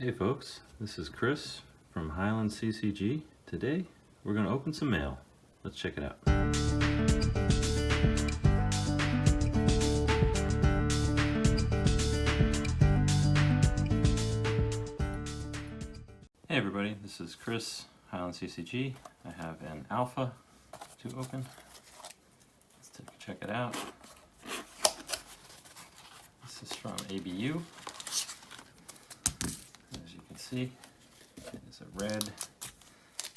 Hey folks, this is Chris from Highland CCG. Today we're going to open some mail. Let's check it out. Hey everybody, this is Chris, Highland CCG. I have an alpha to open. Let's check it out. This is from ABU. As you can see, it is a red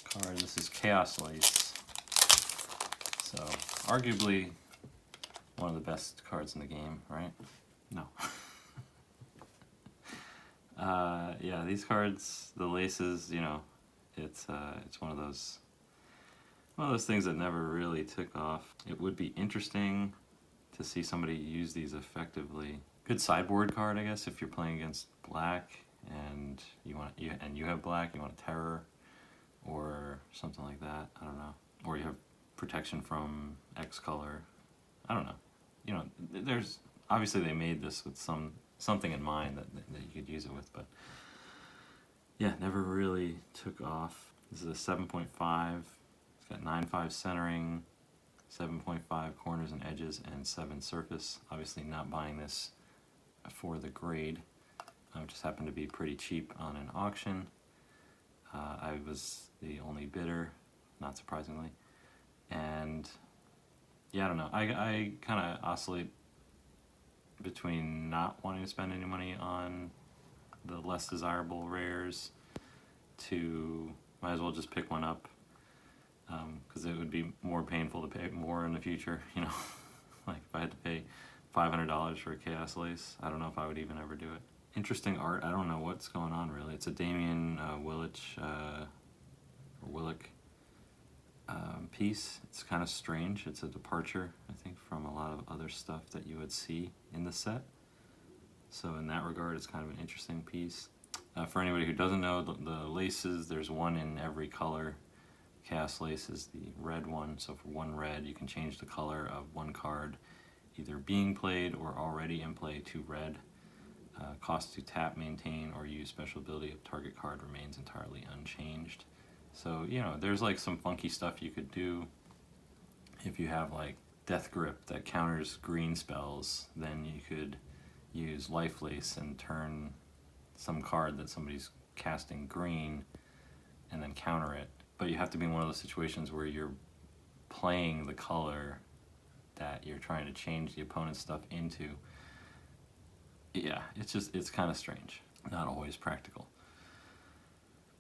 card. This is Chaos Lace. So, arguably one of the best cards in the game, right? No. Yeah, these cards, the laces, you know, it's one of those things that never really took off. It would be interesting to see somebody use these effectively. Good sideboard card, I guess, if you're playing against black and you have black, you want a terror or something like that. I don't know. Or you have protection from X color. I don't know. You know, there's obviously they made this with something in mind that you could use it with, but yeah, never really took off. This is a 7.5. It's got 9.5 centering, 7.5 corners and edges, and 7 surface. Obviously not buying this for the grade. Just happened to be pretty cheap on an auction. I was the only bidder, not surprisingly. And yeah, I don't know. I kind of oscillate between not wanting to spend any money on the less desirable rares to might as well just pick one up, because it would be more painful to pay more in the future, you know. Like if I had to pay $500 for a Chaos Lace, I don't know if I would even ever do it. Interesting art. I don't know what's going on really. It's a Damien Willich piece. It's kind of strange. It's a departure, I think, from a lot of other stuff that you would see in the set. So in that regard, it's kind of an interesting piece. For anybody who doesn't know, the laces, there's one in every color. Chaos Lace is the red one, so for one red, you can change the color of one card, either being played or already in play, to red. Cost to tap, maintain, or use special ability of target card remains entirely unchanged. So, you know, there's like some funky stuff you could do. If you have like Death Grip that counters green spells, then you could use Life Lace and turn some card that somebody's casting green and then counter it. But you have to be in one of those situations where you're playing the color that you're trying to change the opponent's stuff into. Yeah, it's kind of strange. Not always practical.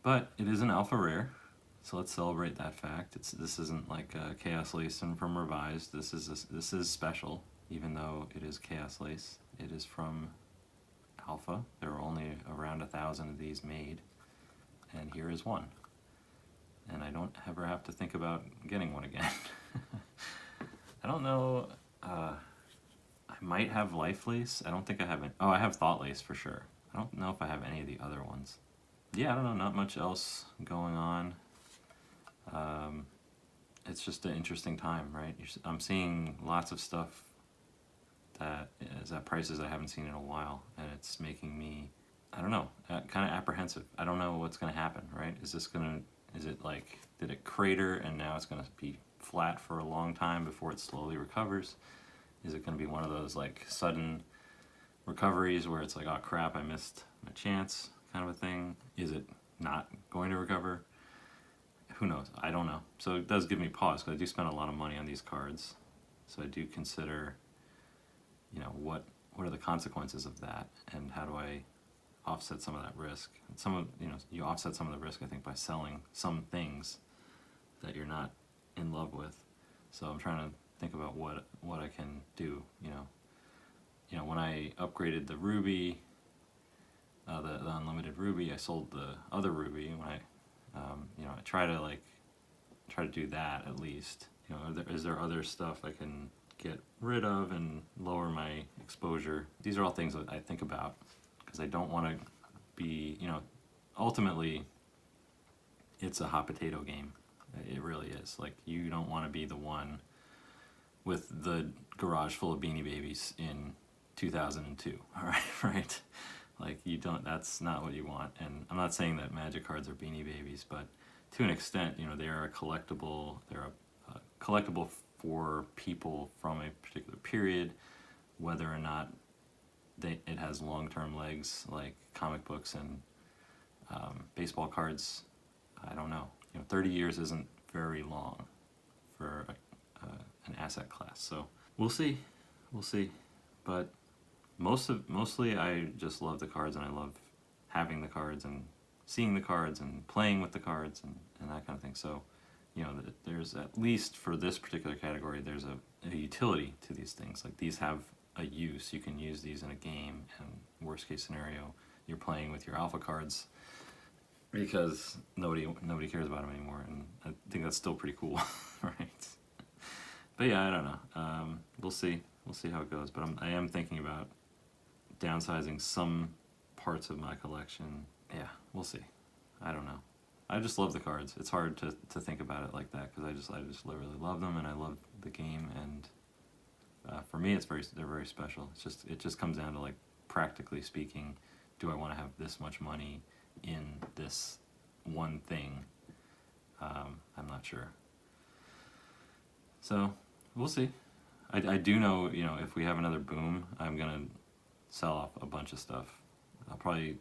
But it is an alpha rare, so let's celebrate that fact. This isn't like Chaos Lace from Revised. This is special, even though it is Chaos Lace. It is from alpha. There are only around 1,000 of these made, and here is one. And I don't ever have to think about getting one again. I don't know. I might have Life Lace. I don't think I have any. Oh, I have Thought Lace for sure. I don't know if I have any of the other ones. Yeah, I don't know. Not much else going on. It's just an interesting time, right? I'm seeing lots of stuff that is at prices I haven't seen in a while, and it's making me, I don't know, kind of apprehensive. I don't know what's going to happen, right? Is it like, did it crater and now it's going to be flat for a long time before it slowly recovers? Is it going to be one of those like sudden recoveries where it's like, oh crap, I missed my chance kind of a thing? Is it not going to recover? Who knows? I don't know. So it does give me pause, because I do spend a lot of money on these cards. So I do consider, you know, what are the consequences of that, and how do I offset some of that risk? And you offset some of the risk, I think, by selling some things that you're not in love with. So I'm trying to think about what I can do. You know, when I upgraded the Ruby, the unlimited Ruby, I sold the other Ruby. When I I try to do that at least. You know, is there other stuff I can get rid of and lower my exposure? These are all things that I think about, because I don't want to be, you know, ultimately it's a hot potato game. It really is. Like, you don't want to be the one with the garage full of Beanie Babies in 2002, all right, right? Like, you don't, that's not what you want. And I'm not saying that Magic cards are Beanie Babies, but to an extent, you know, they are a collectible. They're a collectible for people from a particular period, whether or not it has long-term legs like comic books and baseball cards. I don't know. You know, 30 years isn't very long for an asset class. So we'll see. We'll see. But mostly I just love the cards, and I love having the cards and seeing the cards and playing with the cards and that kind of thing. So, you know, there's, at least for this particular category, there's a utility to these things. Like, these have a use. You can use these in a game, and worst case scenario, you're playing with your alpha cards because nobody cares about them anymore, and I think that's still pretty cool, right? But yeah, I don't know. We'll see. We'll see how it goes. But I am thinking about downsizing some parts of my collection. Yeah, we'll see. I don't know. I just love the cards. It's hard to think about it like that, because I just really love them, and I love the game, and for me, they're very special. It just comes down to, like, practically speaking, do I want to have this much money in this one thing? I'm not sure. So we'll see. I do know, you know, if we have another boom, I'm gonna sell off a bunch of stuff. I'll probably,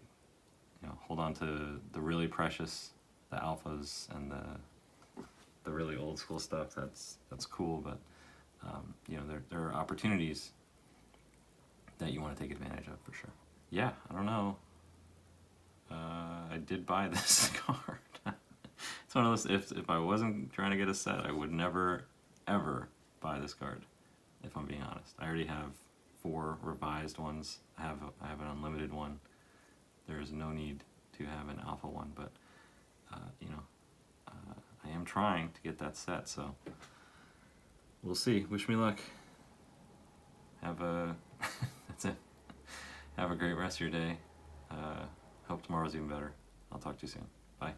you know, hold on to the really precious, the alphas, and the really old school stuff. That's cool, but you know, there are opportunities that you want to take advantage of, for sure. Yeah, I don't know. I did buy this card. It's one of those, if I wasn't trying to get a set, I would never, ever buy this card, if I'm being honest. I already have 4 revised ones. I have an unlimited one. There is no need to have an alpha one, but you know, I am trying to get that set, so we'll see. Wish me luck. Have a that's it. Have a great rest of your day. Hope tomorrow's even better. I'll talk to you soon. Bye.